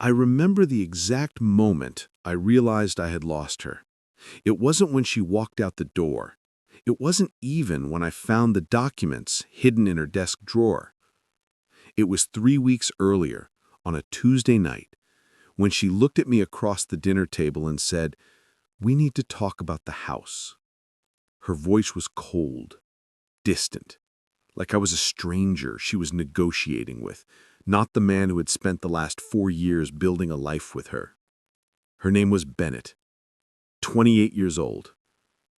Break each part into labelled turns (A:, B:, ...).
A: I remember the exact moment I realized I had lost her. It wasn't when she walked out the door. It wasn't even when I found the documents hidden in her desk drawer. It was 3 weeks earlier, on a Tuesday night, when she looked at me across the dinner table and said, "We need to talk about the house." Her voice was cold, distant, like I was a stranger she was negotiating with, not the man who had spent the last 4 years building a life with her. Her name was Bennett, 28 years old,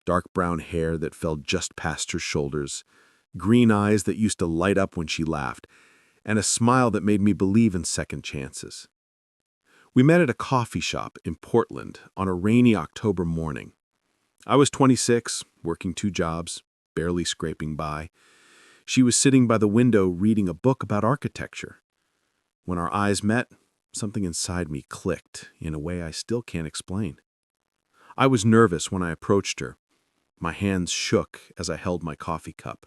A: dark brown hair that fell just past her shoulders, green eyes that used to light up when she laughed, and a smile that made me believe in second chances. We met at a coffee shop in Portland on a rainy October morning. I was 26, working 2 jobs, barely scraping by. She was sitting by the window reading a book about architecture. When our eyes met, something inside me clicked in a way I still can't explain. I was nervous when I approached her. My hands shook as I held my coffee cup.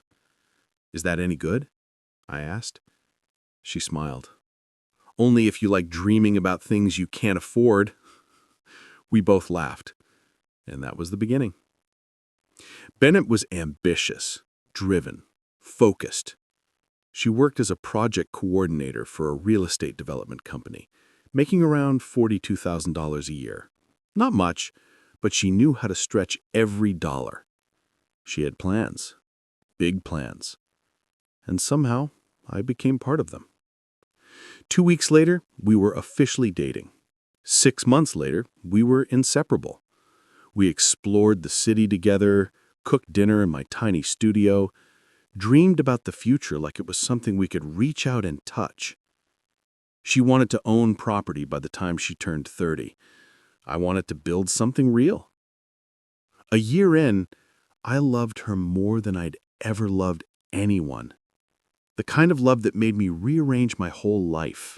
A: "Is that any good?" I asked. She smiled. "Only if you like dreaming about things you can't afford." We both laughed, and that was the beginning. Bennett was ambitious, driven, focused. She worked as a project coordinator for a real estate development company, making around $42,000 a year. Not much, but she knew how to stretch every dollar. She had plans, big plans, and somehow I became part of them. 2 weeks later, we were officially dating. 6 months later, we were inseparable. We explored the city together, cooked dinner in my tiny studio, dreamed about the future like it was something we could reach out and touch. She wanted to own property by the time she turned 30. I wanted to build something real. A year in, I loved her more than I'd ever loved anyone. The kind of love that made me rearrange my whole life.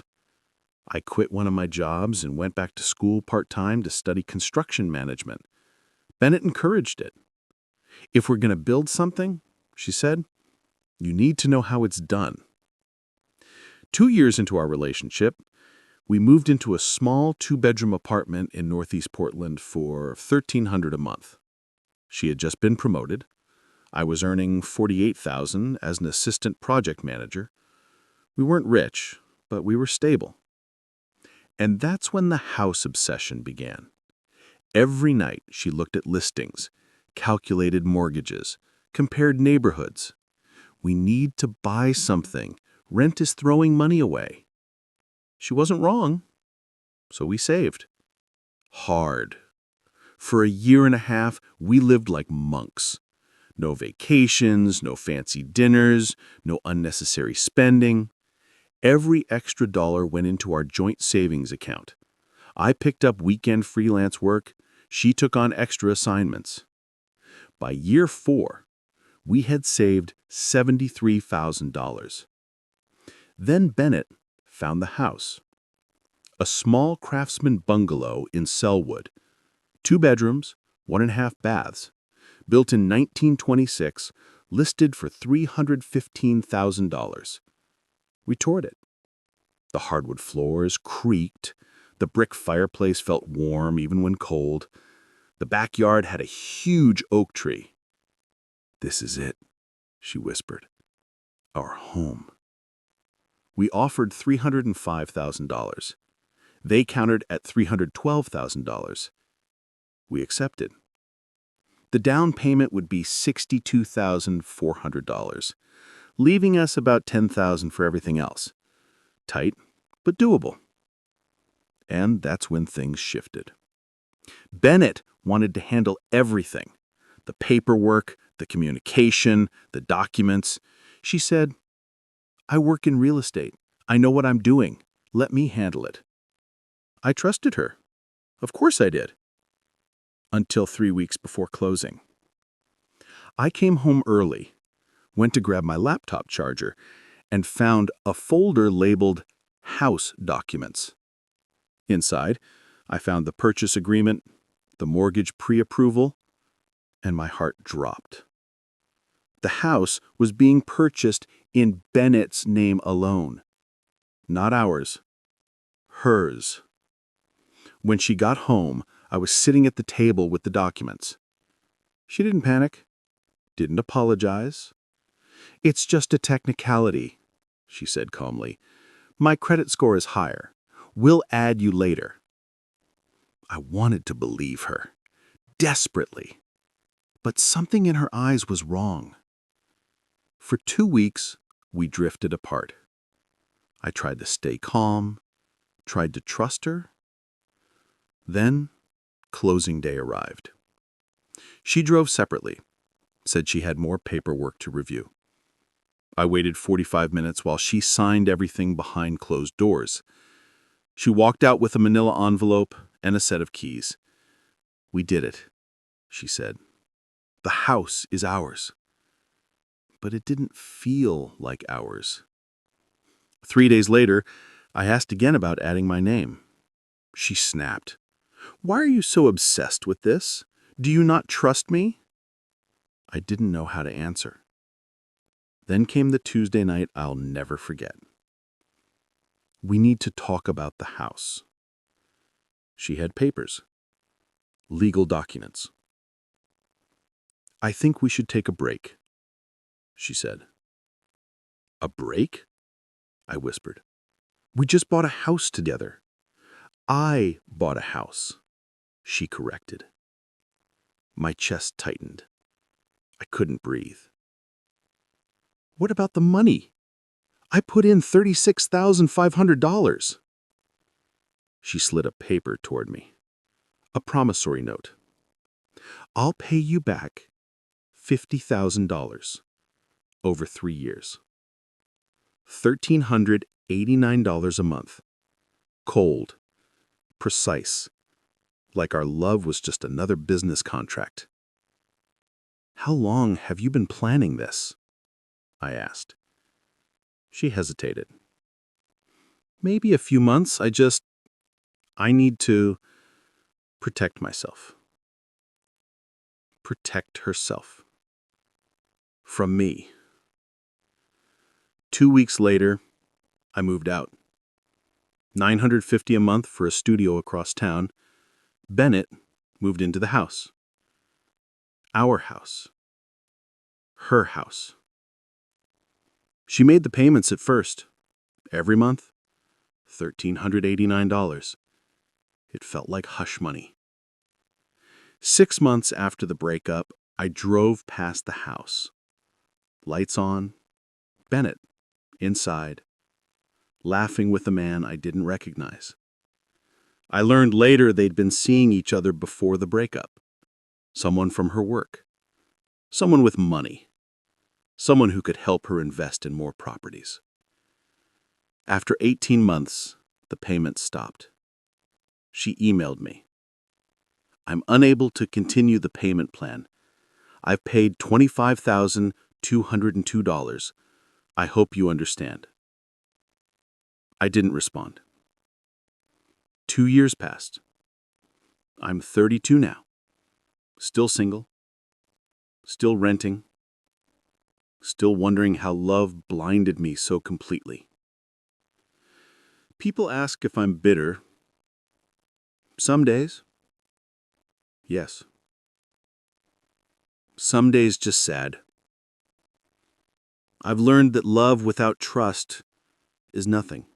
A: I quit one of my jobs and went back to school part-time to study construction management. Bennett encouraged it. "If we're going to build something," she said, "you need to know how it's done." 2 years into our relationship, we moved into a small 2-bedroom apartment in Northeast Portland for $1,300 a month. She had just been promoted. I was earning $48,000 as an assistant project manager. We weren't rich, but we were stable. And that's when the house obsession began. Every night she looked at listings, calculated mortgages, compared neighborhoods. We need to buy something. Rent is throwing money away. She wasn't wrong, so we saved. Hard. For a year and a half, we lived like monks. No vacations, no fancy dinners, no unnecessary spending. Every extra dollar went into our joint savings account. I picked up weekend freelance work. She took on extra assignments. By year 4, we had saved $73,000. Then Bennett found the house. A small craftsman bungalow in Selwood. 2 bedrooms, 1.5 baths. Built in 1926, listed for $315,000. We toured it. The hardwood floors creaked. The brick fireplace felt warm even when cold. The backyard had a huge oak tree. "This is it," she whispered. "Our home." We offered $305,000. They countered at $312,000. We accepted. The down payment would be $62,400, leaving us about $10,000 for everything else. Tight, but doable. And that's when things shifted. Bennett wanted to handle everything. The paperwork, the communication, the documents. She said, "I work in real estate. I know what I'm doing. Let me handle it." I trusted her. Of course I did. Until 3 weeks before closing. I came home early, went to grab my laptop charger, and found a folder labeled House Documents. Inside, I found the purchase agreement, the mortgage pre-approval, and my heart dropped. The house was being purchased in Bennett's name alone. Not ours. Hers. When she got home, I was sitting at the table with the documents. She didn't panic, didn't apologize. "It's just a technicality," she said calmly. "My credit score is higher. We'll add you later." I wanted to believe her, desperately. But something in her eyes was wrong. For 2 weeks, we drifted apart. I tried to stay calm, tried to trust her. Then, closing day arrived. She drove separately, said she had more paperwork to review. I waited 45 minutes while she signed everything behind closed doors. She walked out with a manila envelope and a set of keys. "We did it," she said. "The house is ours." But it didn't feel like ours. 3 days later, I asked again about adding my name. She snapped. "Why are you so obsessed with this? Do you not trust me?" I didn't know how to answer. Then came the Tuesday night I'll never forget. "We need to talk about the house." She had papers, legal documents. "I think we should take a break," she said. "A break?" I whispered. "We just bought a house together." "I bought a house," she corrected. My chest tightened. I couldn't breathe. "What about the money? I put in $36,500. She slid a paper toward me. A promissory note. "I'll pay you back $50,000 over 3 years. $1,389 a month. Cold. Precise. Like our love was just another business contract." "How long have you been planning this?" I asked. She hesitated. "Maybe a few months. I need to protect myself." Protect herself. From me. 2 weeks later, I moved out. $950 a month for a studio across town. Bennett moved into the house. Our house. Her house. She made the payments at first. Every month, $1,389. It felt like hush money. 6 months after the breakup, I drove past the house. Lights on. Bennett, inside, laughing with a man I didn't recognize. I learned later they'd been seeing each other before the breakup. Someone from her work. Someone with money. Someone who could help her invest in more properties. After 18 months, the payments stopped. She emailed me. "I'm unable to continue the payment plan. I've paid $25,202. I hope you understand." I didn't respond. 2 years passed. I'm 32 now. Still single. Still renting. Still wondering how love blinded me so completely. People ask if I'm bitter. Some days. Yes. Some days just sad. I've learned that love without trust is nothing.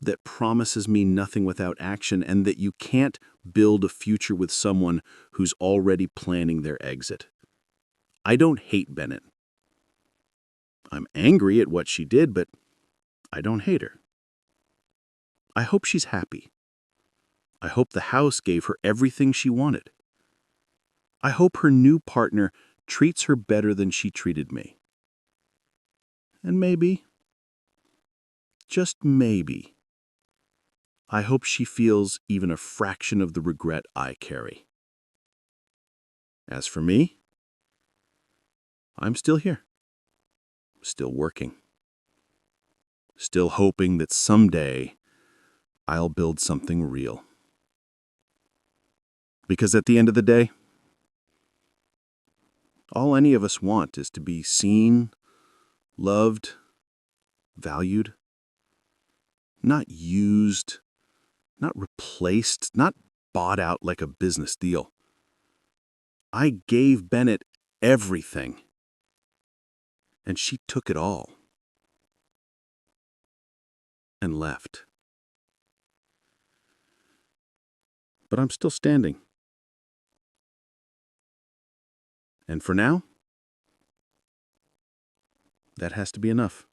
A: That promises me nothing without action, and that you can't build a future with someone who's already planning their exit. I don't hate Bennett. I'm angry at what she did, but I don't hate her. I hope she's happy. I hope the house gave her everything she wanted. I hope her new partner treats her better than she treated me. And maybe, just maybe, I hope she feels even a fraction of the regret I carry. As for me, I'm still here. Still working. Still hoping that someday I'll build something real. Because at the end of the day, all any of us want is to be seen, loved, valued, not used,
B: Not replaced, not bought out like a business deal. I gave Bennett everything, and she took it all and left. But I'm still standing. And for now, that has to be enough.